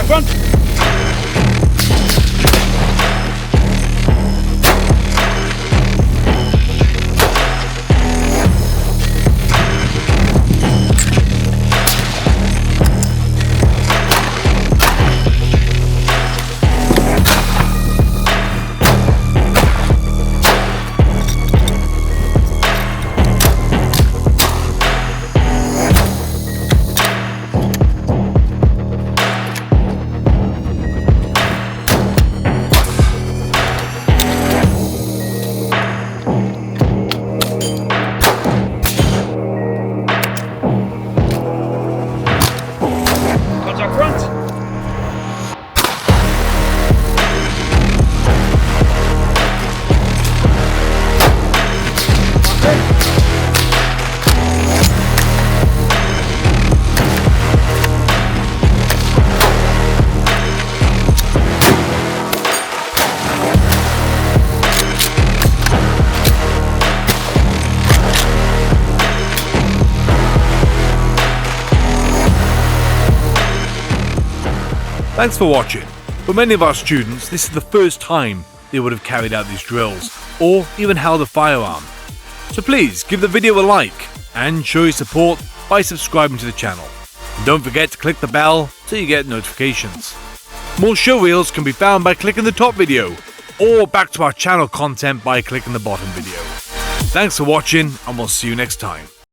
front. Thanks for watching. For many of our students, this is the first time they would have carried out these drills, or even held a firearm. So please give the video a like and show your support by subscribing to the channel. And don't forget to click the bell so you get notifications. More showreels can be found by clicking the top video, or back to our channel content by clicking the bottom video. Thanks for watching, and we'll see you next time.